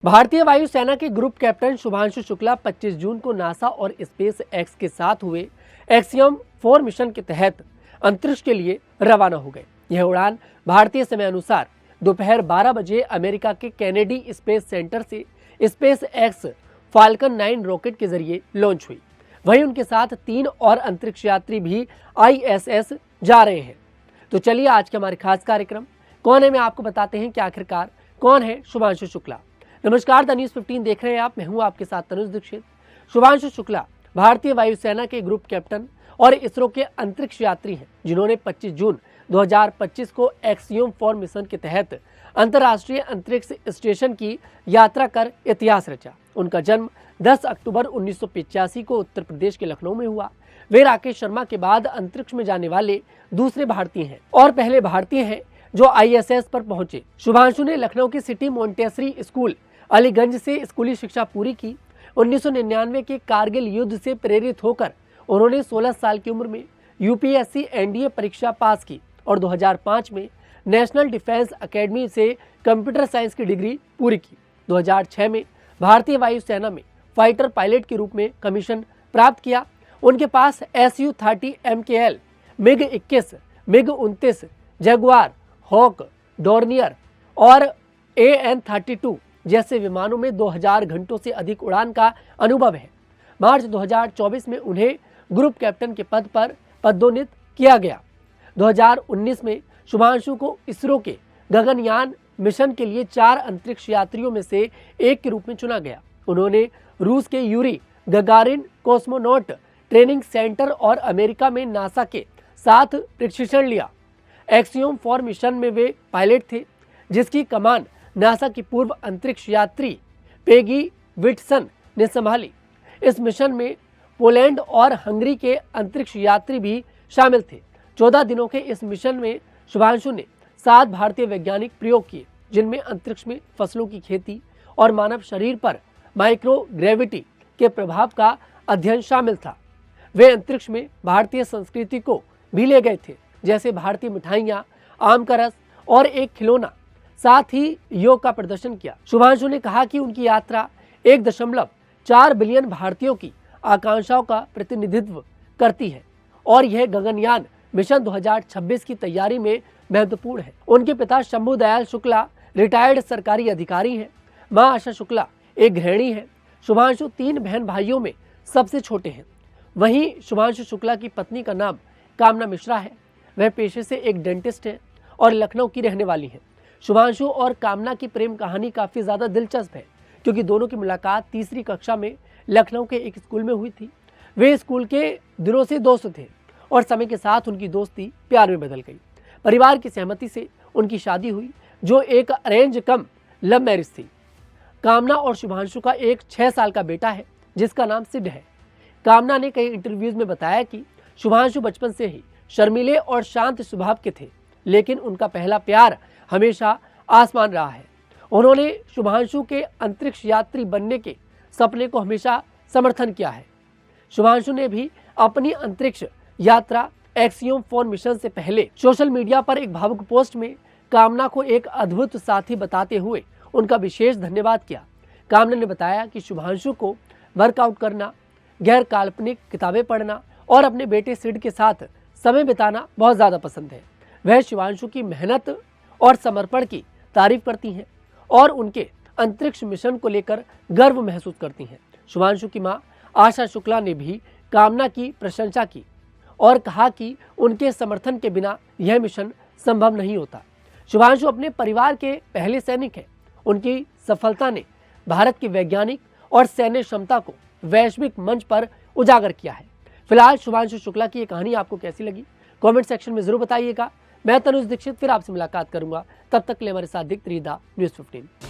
भारतीय वायुसेना के ग्रुप कैप्टन शुभांशु शुक्ला 25 जून को नासा और स्पेस एक्स के साथ हुए एक्सियम 4 मिशन के तहत अंतरिक्ष के लिए रवाना हो गए। यह उड़ान भारतीय समय अनुसार दोपहर 12 बजे अमेरिका के केनेडी स्पेस सेंटर से स्पेस एक्स फाल्कन 9 रॉकेट के जरिए लॉन्च हुई। वहीं उनके साथ 3 और अंतरिक्ष यात्री भी ISS जा रहे हैं। तो चलिए आज के हमारे खास कार्यक्रम कौन है में आपको बताते हैं कि आखिरकार कौन है शुभांशु शुक्ला। नमस्कार, द न्यूज़ 15 देख रहे हैं आप। मैं हूं आपके साथ तनुज दीक्षित। शुभांशु शुक्ला भारतीय वायुसेना के ग्रुप कैप्टन और इसरो के अंतरिक्ष यात्री हैं, जिन्होंने 25 जून 2025 को एक्सियम 4 मिशन के तहत अंतर्राष्ट्रीय अंतरिक्ष स्टेशन की यात्रा कर इतिहास रचा। उनका जन्म 10 अक्टूबर 1985 को उत्तर प्रदेश के लखनऊ में हुआ। वे राकेश शर्मा के बाद अंतरिक्ष में जाने वाले दूसरे भारतीय हैं और पहले भारतीय हैं जो ISS पर पहुंचे। शुभांशु ने लखनऊ की सिटी मोंटेसरी स्कूल अलीगंज से स्कूली शिक्षा पूरी की। 1999 के कारगिल युद्ध से प्रेरित होकर उन्होंने 16 साल की उम्र में UPSC NDA परीक्षा पास की और 2005 में नेशनल डिफेंस एकेडमी से कंप्यूटर साइंस की डिग्री पूरी की। 2006 में भारतीय वायुसेना में फाइटर पायलट के रूप में कमीशन प्राप्त किया। उनके पास Su-30 MKL, MiG-21, MiG-29, Jaguar, Hawk, Dornier और AN-32 जैसे विमानों में 2000 घंटों से अधिक उड़ान का अनुभव है। मार्च 2024 में उन्हें ग्रुप कैप्टन के पद पर पदोन्नत किया गया। 2019 में शुभांशु को इसरो के गगनयान मिशन के लिए 4 अंतरिक्ष यात्रियों में से एक के रूप में चुना गया। उन्होंने रूस के Yuri Gagarin cosmonaut training centre और अमेरिका में नासा के साथ प्रशिक्षण लिया। एक्सियम 4 मिशन में वे पायलट थे, जिसकी कमान नासा की पूर्व अंतरिक्ष यात्री पेगी विटसन ने संभाली। इस मिशन में पोलैंड और हंगरी के अंतरिक्ष यात्री भी शामिल थे। 14 दिनों के इस मिशन में शुभांशु ने 7 भारतीय वैज्ञानिक प्रयोग किए, जिनमें अंतरिक्ष में फसलों की खेती और मानव शरीर पर माइक्रोग्रेविटी के प्रभाव का अध्ययन शामिल था। वे अंतरिक्ष में भारतीय संस्कृति को भी ले गए थे, जैसे भारतीय मिठाइयाँ, आम का रस और एक खिलौना। साथ ही योग का प्रदर्शन किया। शुभांशु ने कहा कि उनकी यात्रा 1.4 बिलियन भारतीयों की आकांक्षाओं का प्रतिनिधित्व करती है और यह गगनयान मिशन 2026 की तैयारी में महत्वपूर्ण है। उनके पिता शंभू दयाल शुक्ला रिटायर्ड सरकारी अधिकारी हैं। मां आशा शुक्ला एक गृहिणी है। शुभांशु 3 बहन भाइयों में सबसे छोटे हैं। वहीं शुभांशु शुक्ला की पत्नी का नाम कामना मिश्रा है। वह पेशे से एक डेंटिस्ट है और लखनऊ की रहने वाली है। शुभांशु और कामना की प्रेम कहानी काफ़ी ज़्यादा दिलचस्प है, क्योंकि दोनों की मुलाकात 3री कक्षा में लखनऊ के एक स्कूल में हुई थी। वे स्कूल के दिनों से दोस्त थे और समय के साथ उनकी दोस्ती प्यार में बदल गई। परिवार की सहमति से उनकी शादी हुई, जो एक अरेंज कम लव मैरिज थी। कामना और शुभांशु का एक 6 साल का बेटा है, जिसका नाम सिड है। कामना ने कई इंटरव्यूज में बताया कि शुभांशु बचपन से ही शर्मीले और शांत स्वभाव के थे, लेकिन उनका पहला प्यार हमेशा आसमान रहा है। उन्होंने शुभांशु के अंतरिक्ष यात्री बनने के सपने को हमेशा समर्थन किया है। शुभांशु ने भी अपनी अंतरिक्ष यात्रा एक्सियम 4 मिशन से पहले सोशल मीडिया पर एक भावुक पोस्ट में कामना को एक अद्भुत साथी बताते हुए उनका विशेष धन्यवाद किया। कामना ने बताया कि शुभांशु को वर्कआउट करना, गैर काल्पनिक किताबें पढ़ना और अपने बेटे सिड के साथ समय बिताना बहुत ज़्यादा पसंद है। वह शुभांशु की मेहनत और समर्पण की तारीफ करती हैं और उनके अंतरिक्ष मिशन को लेकर गर्व महसूस करती हैं। शुभांशु की मां आशा शुक्ला ने भी कामना की प्रशंसा की और कहा कि उनके समर्थन के बिना यह मिशन संभव नहीं होता। शुभांशु अपने परिवार के पहले सैनिक हैं। उनकी सफलता ने भारत की वैज्ञानिक और सैन्य क्षमता को वैश्विक मंच पर उजागर किया है। फिलहाल शुभांशु शुक्ला की ये कहानी आपको कैसी लगी, कमेंट सेक्शन में जरूर बताइएगा। मैं तनुज दीक्षित फिर आपसे मुलाकात करूंगा। तब तक के लिए हमारे साथ देखते रहिए द न्यूज़ 15।